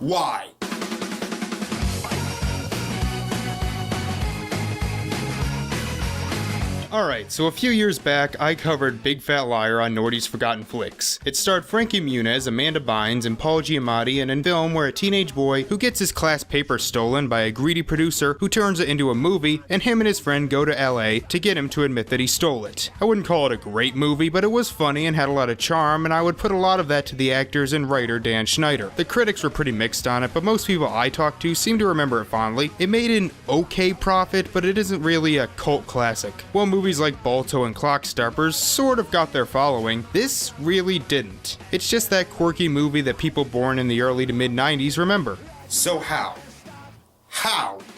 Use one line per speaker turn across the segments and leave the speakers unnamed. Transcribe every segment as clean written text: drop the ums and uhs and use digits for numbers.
Why? Alright, so a few years back, I covered Big Fat Liar on Norty's Forgotten Flicks. It starred Frankie Muniz, Amanda Bynes, and Paul Giamatti in a film where a teenage boy who gets his class paper stolen by a greedy producer who turns it into a movie, and him and his friend go to LA to get him to admit that he stole it. I wouldn't call it a great movie, but it was funny and had a lot of charm, and I would put a lot of that to the actors and writer Dan Schneider. The critics were pretty mixed on it, but most people I talked to seem to remember it fondly. It made an okay profit, but it isn't really a cult classic. Well, movies like Balto and Clockstoppers sort of got their following, this really didn't. It's just that quirky movie that people born in the early to mid 90s remember. So how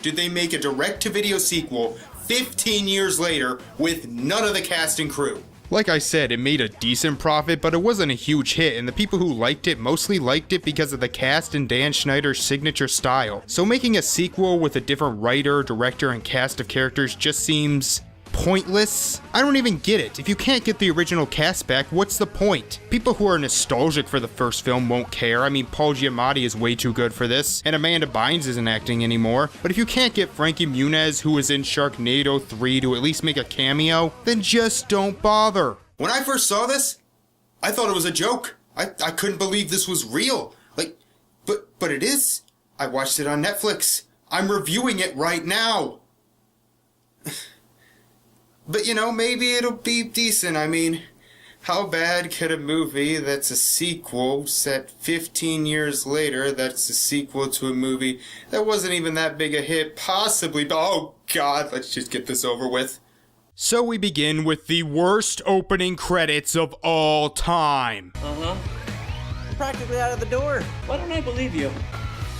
did they make a direct-to-video sequel 15 years later with none of the cast and crew? Like I said, it made a decent profit, but it wasn't a huge hit, and the people who liked it mostly liked it because of the cast and Dan Schneider's signature style. So making a sequel with a different writer, director, and cast of characters just seems pointless. I don't even get it. If you can't get the original cast back, what's the point? People who are nostalgic for the first film won't care. I mean, Paul Giamatti is way too good for this, and Amanda Bynes isn't acting anymore. But if you can't get Frankie Muniz, who was in Sharknado 3, to at least make a cameo, then just don't bother. When I first saw this, I thought it was a joke. I couldn't believe this was real. But it is. I watched it on Netflix. I'm reviewing it right now. But you know, maybe it'll be decent. I mean, how bad could a movie that's a sequel set 15 years later, that's a sequel to a movie that wasn't even that big a hit, possibly? Oh God, let's just get this over with. So we begin with the worst opening credits of all time.
I'm practically out of the door. Why don't I believe you?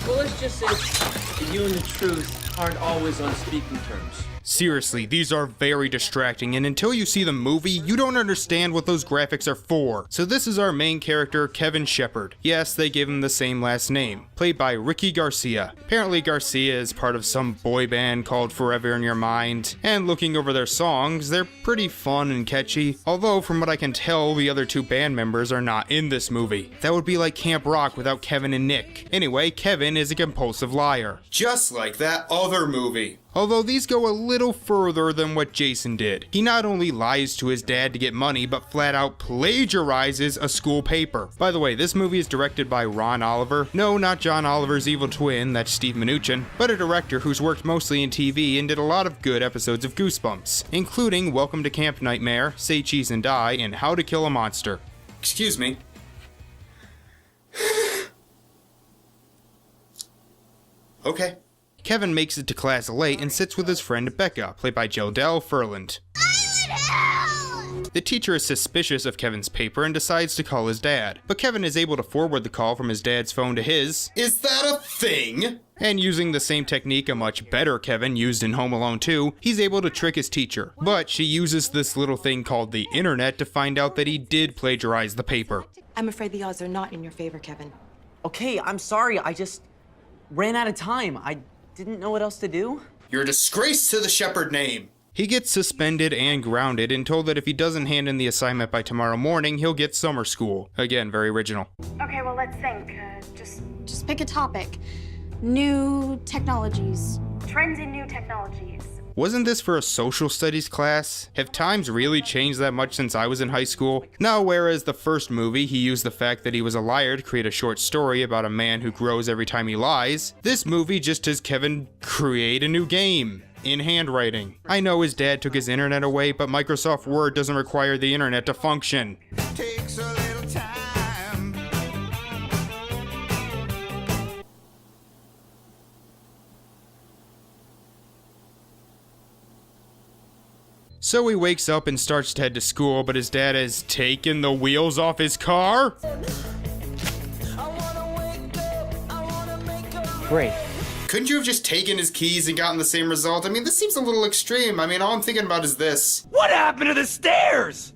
Well, let's just say that you and the truth aren't always on speaking terms.
Seriously, these are very distracting, and until you see the movie, you don't understand what those graphics are for. So this is our main character, Kevin Shepard. Yes, they give him the same last name, played by Ricky Garcia. Apparently Garcia is part of some boy band called Forever in Your Mind, and looking over their songs, they're pretty fun and catchy, although from what I can tell, the other two band members are not in this movie. That would be like Camp Rock without Kevin and Nick. Anyway, Kevin is a compulsive liar. Just like that other movie. Although these go a little further than what Jason did. He not only lies to his dad to get money, but flat out plagiarizes a school paper. By the way, this movie is directed by Ron Oliver. No, not John Oliver's evil twin, that's Steve Mnuchin, but a director who's worked mostly in TV and did a lot of good episodes of Goosebumps, including Welcome to Camp Nightmare, Say Cheese and Die, and How to Kill a Monster. Excuse me. Okay. Kevin makes it to class late and sits with his friend Becca, played by Jodelle Ferland. The teacher is suspicious of Kevin's paper and decides to call his dad, but Kevin is able to forward the call from his dad's phone to his. Is that a thing? And using the same technique a much better Kevin used in Home Alone 2, he's able to trick his teacher. But she uses this little thing called the internet to find out that he did plagiarize the paper.
I'm afraid the odds are not in your favor, Kevin.
Okay, I'm sorry, I just ran out of time. I didn't know what else to do.
You're a disgrace to the Shepard name. He gets suspended and grounded and told that if he doesn't hand in the assignment by tomorrow morning, he'll get summer school. Again, very original.
Okay, well, let's think.
Just pick a topic. New technologies.
Trends in new technologies.
Wasn't this for a social studies class? Have times really changed that much since I was in high school? No, whereas the first movie, he used the fact that he was a liar to create a short story about a man who grows every time he lies, this movie just has Kevin create a new game. In handwriting. I know his dad took his internet away, but Microsoft Word doesn't require the internet to function. Takes a little time. So he wakes up and starts to head to school, but his dad has taken the wheels off his car?
Great.
Couldn't you have just taken his keys and gotten the same result? I mean, this seems a little extreme. I mean, all I'm thinking about is this.
What happened to the stairs?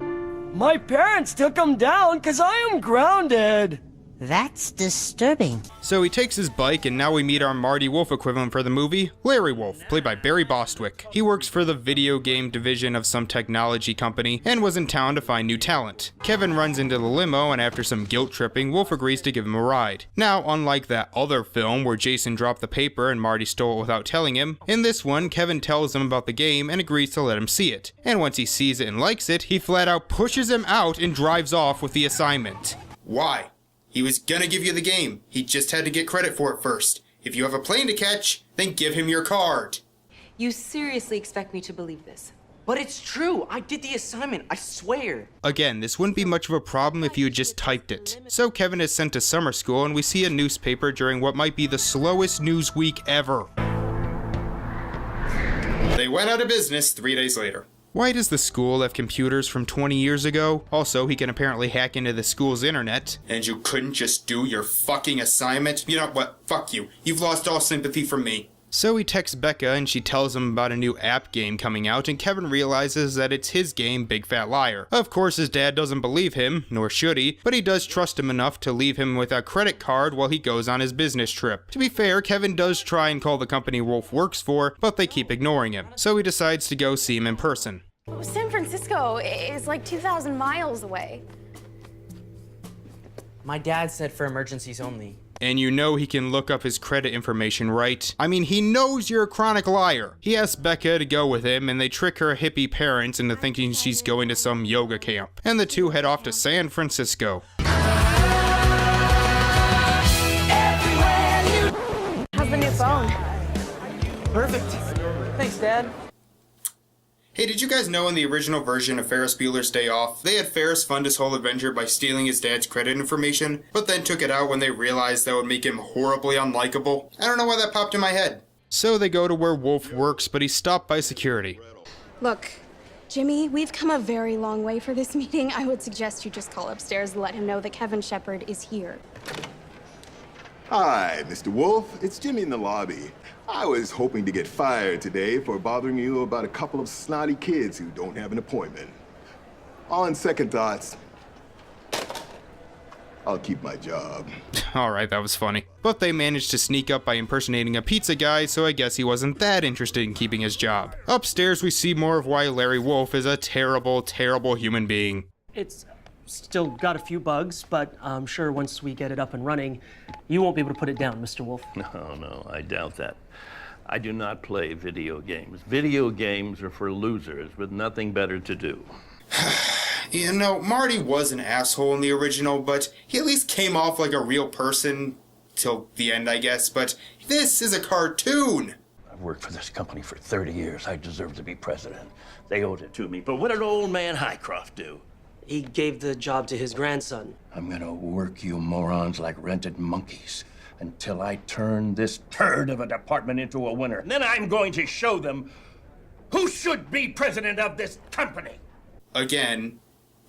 My parents took them down because I am grounded. That's disturbing.
So he takes his bike, and now we meet our Marty Wolf equivalent for the movie, Larry Wolf, played by Barry Bostwick. He works for the video game division of some technology company and was in town to find new talent. Kevin runs into the limo, and after some guilt tripping, Wolf agrees to give him a ride. Now, unlike that other film where Jason dropped the paper and Marty stole it without telling him, in this one, Kevin tells him about the game and agrees to let him see it. And once he sees it and likes it, he flat out pushes him out and drives off with the assignment. Why? He was gonna give you the game. He just had to get credit for it first. If you have a plane to catch, then give him your card.
You seriously expect me to believe this?
But it's true. I did the assignment, I swear.
Again, this wouldn't be much of a problem if you had just typed it. So Kevin is sent to summer school, and we see a newspaper during what might be the slowest news week ever. They went out of business 3 days later. Why does the school have computers from 20 years ago? Also, he can apparently hack into the school's internet. And you couldn't just do your fucking assignment? You know what? Fuck you. You've lost all sympathy from me. So he texts Becca and she tells him about a new app game coming out, and Kevin realizes that it's his game, Big Fat Liar. Of course, his dad doesn't believe him, nor should he, but he does trust him enough to leave him with a credit card while he goes on his business trip. To be fair, Kevin does try and call the company Wolf works for, but they keep ignoring him. So he decides to go see him in person.
San Francisco is like 2,000 miles away.
My dad said for emergencies only.
And you know he can look up his credit information, right? I mean, he knows you're a chronic liar. He asks Becca to go with him, and they trick her hippie parents into thinking she's going to some yoga camp. And the two head off to San Francisco.
How's the new phone?
Perfect. Thanks, Dad.
Hey, did you guys know in the original version of Ferris Bueller's Day Off, they had Ferris fund his whole adventure by stealing his dad's credit information, but then took it out when they realized that would make him horribly unlikable? I don't know why that popped in my head. So they go to where Wolf works, but he's stopped by security.
Look, Jimmy, we've come a very long way for this meeting. I would suggest you just call upstairs and let him know that Kevin Shepard is here.
Hi, Mr. Wolf. It's Jimmy in the lobby. I was hoping to get fired today for bothering you about a couple of snotty kids who don't have an appointment. On second thoughts, I'll keep my job.
Alright, that was funny. But they managed to sneak up by impersonating a pizza guy, so I guess he wasn't that interested in keeping his job. Upstairs, we see more of why Larry Wolf is a terrible, terrible human being.
It's still got a few bugs, but I'm sure once we get it up and running, you won't be able to put it down, Mr. Wolf.
No, I doubt that. I do not play video games. Video games are for losers with nothing better to do.
You know, Marty was an asshole in the original, but he at least came off like a real person. Till the end, I guess, but this is a cartoon.
I've worked for this company for 30 years. I deserve to be president. They owed it to me. But what did old man Highcroft do?
He gave the job to his grandson.
I'm gonna work you morons like rented monkeys until I turn this turd of a department into a winner. And then I'm going to show them who should be president of this company.
Again,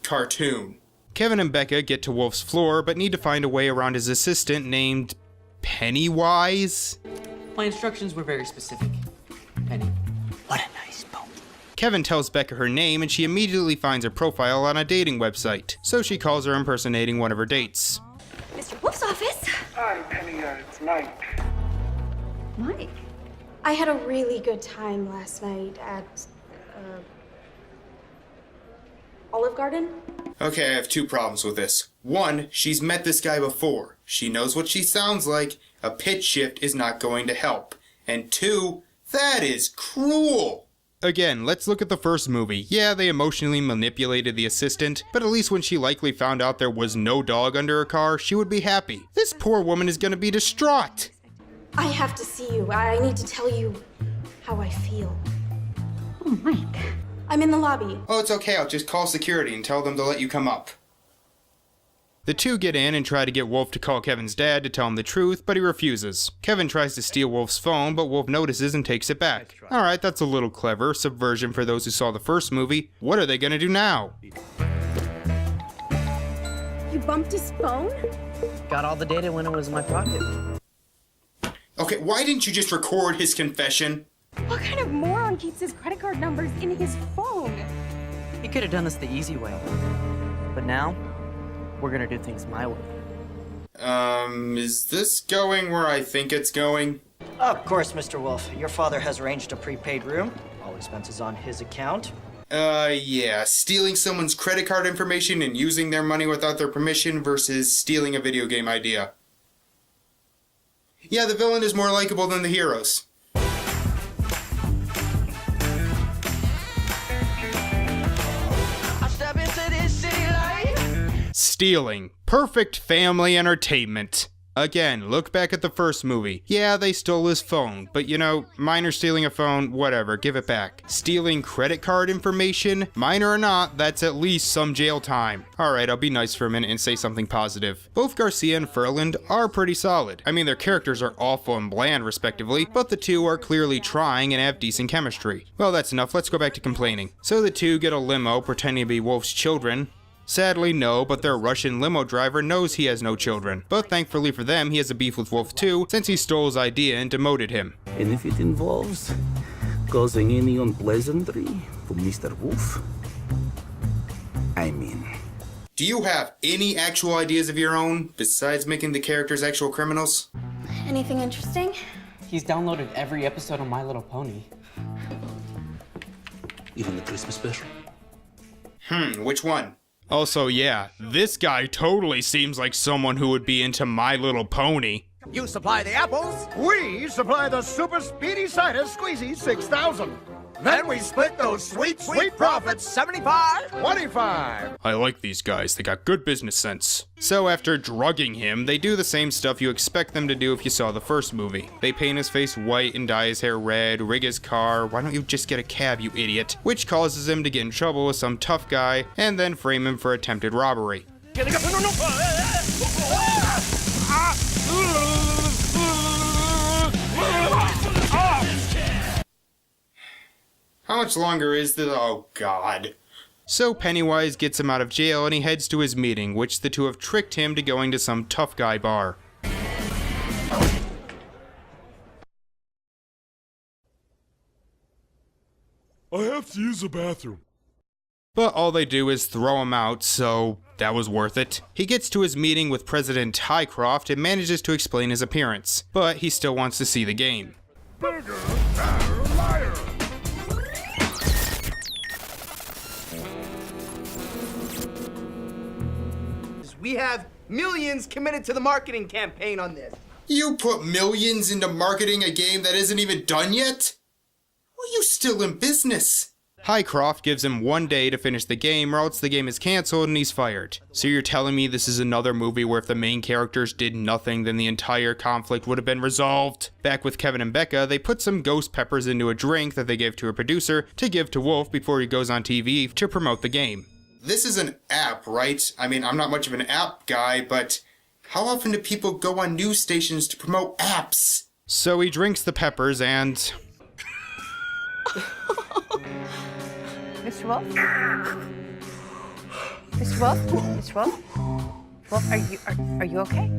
cartoon. Kevin and Becca get to Wolf's floor, but need to find a way around his assistant named Pennywise?
My instructions were very specific. Penny.
What a nice boat.
Kevin tells Becca her name, and she immediately finds her profile on a dating website. So she calls her impersonating one of her dates.
Mr. Wolf's office.
Hi, Penny. It's Mike.
Mike. I had a really good time last night at, Olive Garden.
Okay, I have two problems with this. One, she's met this guy before. She knows what she sounds like. A pitch shift is not going to help. And two, that is cruel. Again, let's look at the first movie. Yeah, they emotionally manipulated the assistant, but at least when she likely found out there was no dog under her car, she would be happy. This poor woman is gonna be distraught.
I have to see you. I need to tell you how I feel.
Oh, Mike.
I'm in the lobby.
Oh, it's okay, I'll just call security and tell them to let you come up. The two get in and try to get Wolf to call Kevin's dad to tell him the truth, but he refuses. Kevin tries to steal Wolf's phone, but Wolf notices and takes it back. Alright, that's a little clever. Subversion for those who saw the first movie. What are they gonna do now?
You bumped his phone?
Got all the data when it was in my pocket.
Okay, why didn't you just record his confession?
What kind of moron keeps his credit card numbers in his phone?
He could have done this the easy way. But now, we're gonna do things my way.
Is this going where I think it's going?
Of course, Mr. Wolf. Your father has arranged a prepaid room. All expenses on his account.
Yeah. Stealing someone's credit card information and using their money without their permission versus stealing a video game idea. Yeah, the villain is more likable than the heroes. Stealing. Perfect family entertainment. Again, look back at the first movie. Yeah, they stole his phone, but you know, minor stealing a phone, whatever, give it back. Stealing credit card information, minor or not, that's at least some jail time. Alright, I'll be nice for a minute and say something positive. Both Garcia and Furland are pretty solid. I mean, their characters are awful and bland, respectively, but the two are clearly trying and have decent chemistry. Well, that's enough, let's go back to complaining. So the two get a limo pretending to be Wolf's children. Sadly, no, but their Russian limo driver knows he has no children. But thankfully for them, he has a beef with Wolf too, since he stole his idea and demoted him.
And if it involves causing any unpleasantry to Mr. Wolf, I mean...
Do you have any actual ideas of your own, besides making the characters actual criminals?
Anything interesting?
He's downloaded every episode of My Little Pony.
Even the Christmas special?
Which one? Also, yeah, this guy totally seems like someone who would be into My Little Pony.
You supply the apples, we supply the super speedy cider squeezy 6,000. Then we split those sweet profits 75-25.
I like these guys, they got good business sense. So after drugging him, they do the same stuff you expect them to do if you saw the first movie. They paint his face white and dye his hair red, rig his car, why don't you just get a cab, you idiot? Which causes him to get in trouble with some tough guy, and then frame him for attempted robbery. How much longer is this? Oh god. So Pennywise gets him out of jail and he heads to his meeting, which the two have tricked him to going to some tough guy bar.
I have to use the bathroom.
But all they do is throw him out, so that was worth it. He gets to his meeting with President Highcroft and manages to explain his appearance, but he still wants to see the game.
Bigger, badder, liar.
We have millions committed to the marketing campaign on this.
You put millions into marketing a game that isn't even done yet? Well, you still in business. Highcroft gives him 1 day to finish the game or else the game is cancelled and he's fired. So you're telling me this is another movie where if the main characters did nothing then the entire conflict would have been resolved? Back with Kevin and Becca, they put some ghost peppers into a drink that they gave to a producer to give to Wolf before he goes on TV to promote the game. This is an app, right? I mean, I'm not much of an app guy, but how often do people go on news stations to promote apps? So he drinks the peppers and...
Mr. Wolf? Mr. Wolf? Mr. Wolf? Wolf, are you okay?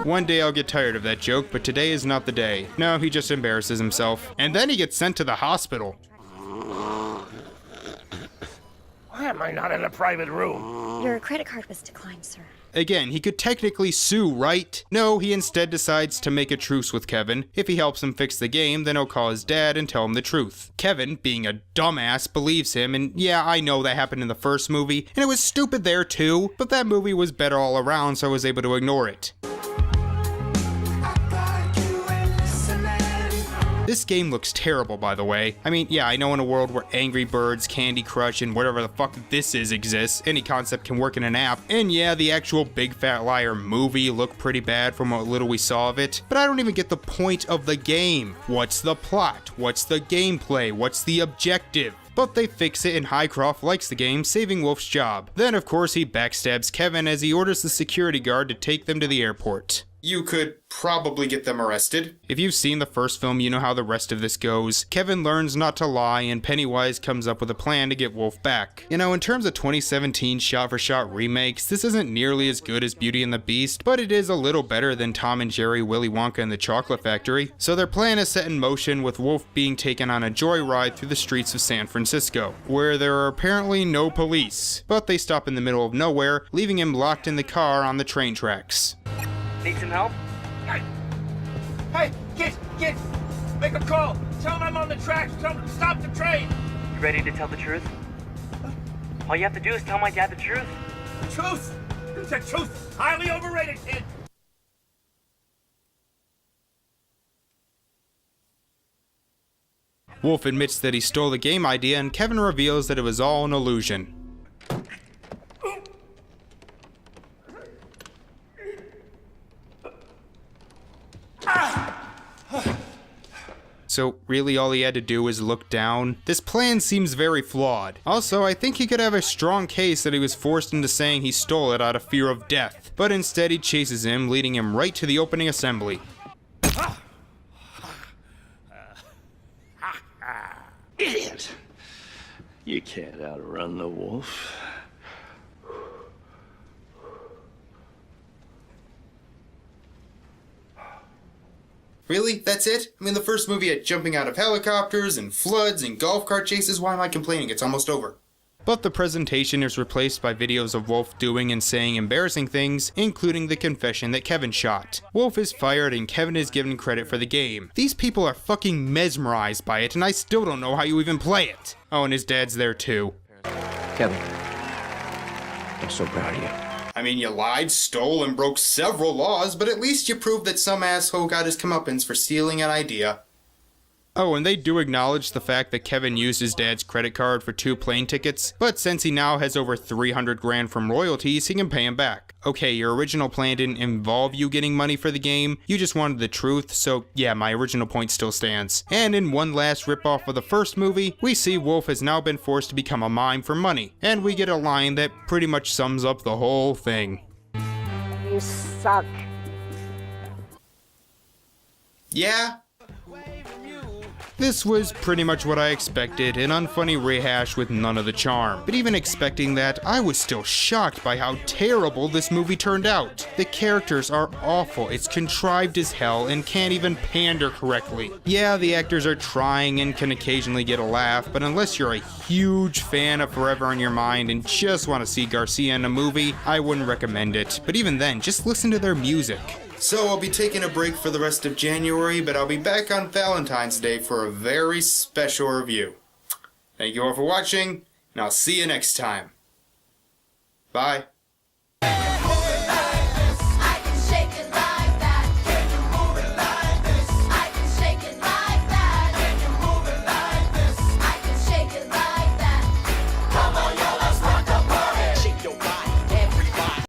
One day I'll get tired of that joke, but today is not the day. No, he just embarrasses himself. And then he gets sent to the hospital.
Why am I not in a private room?
Your credit card was declined, sir.
Again, he could technically sue, right? No, he instead decides to make a truce with Kevin. If he helps him fix the game, then he'll call his dad and tell him the truth. Kevin, being a dumbass, believes him, and yeah, I know that happened in the first movie, and it was stupid there too, but that movie was better all around, so I was able to ignore it. This game looks terrible, by the way. I mean, yeah, I know in a world where Angry Birds, Candy Crush, and whatever the fuck this is exists, any concept can work in an app. And yeah, the actual Big Fat Liar movie looked pretty bad from what little we saw of it, but I don't even get the point of the game. What's the plot? What's the gameplay? What's the objective? But they fix it and Highcroft likes the game, saving Wolf's job. Then of course he backstabs Kevin as he orders the security guard to take them to the airport. you could probably get them arrested. If you've seen the first film, you know how the rest of this goes. Kevin learns not to lie, and Pennywise comes up with a plan to get Wolf back. You know, in terms of 2017 shot-for-shot remakes, this isn't nearly as good as Beauty and the Beast, but it is a little better than Tom and Jerry, Willy Wonka and the Chocolate Factory. So their plan is set in motion, with Wolf being taken on a joyride through the streets of San Francisco, where there are apparently no police. But they stop in the middle of nowhere, leaving him locked in the car on the train tracks.
Need some help?
Hey, get! Make a call! Tell him I'm on the tracks! Tell him to stop the train!
You ready to tell the truth? All you have to do is tell my dad the truth.
Truth! The truth! Highly overrated, kid!
Wolf admits that he stole the game idea, and Kevin reveals that it was all an illusion. So really all he had to do was look down? This plan seems very flawed. Also, I think he could have a strong case that he was forced into saying he stole it out of fear of death. But instead he chases him, leading him right to the opening assembly.
Idiot! You can't outrun the wolf.
Really? That's it? I mean, the first movie had jumping out of helicopters and floods and golf cart chases. Why am I complaining? It's almost over. But the presentation is replaced by videos of Wolf doing and saying embarrassing things, including the confession that Kevin shot. Wolf is fired and Kevin is given credit for the game. These people are fucking mesmerized by it, and I still don't know how you even play it. Oh, and his dad's there too.
Kevin, I'm so proud of you.
I mean, you lied, stole, and broke several laws, but at least you proved that some asshole got his comeuppance for stealing an idea. Oh, and they do acknowledge the fact that Kevin used his dad's credit card for 2 plane tickets, but since he now has over 300 grand from royalties, he can pay him back. Okay, your original plan didn't involve you getting money for the game, you just wanted the truth, so yeah, my original point still stands. And in one last ripoff of the first movie, we see Wolf has now been forced to become a mime for money, and we get a line that pretty much sums up the whole thing.
You suck.
Yeah? This was pretty much what I expected, an unfunny rehash with none of the charm. But even expecting that, I was still shocked by how terrible this movie turned out. The characters are awful, it's contrived as hell, and can't even pander correctly. Yeah, the actors are trying and can occasionally get a laugh, but unless you're a huge fan of Forever on Your Mind and just want to see Garcia in a movie, I wouldn't recommend it. But even then, just listen to their music. So I'll be taking a break for the rest of January, but I'll be back on Valentine's Day for a very special review. Thank you all for watching, and I'll see you next time. Bye.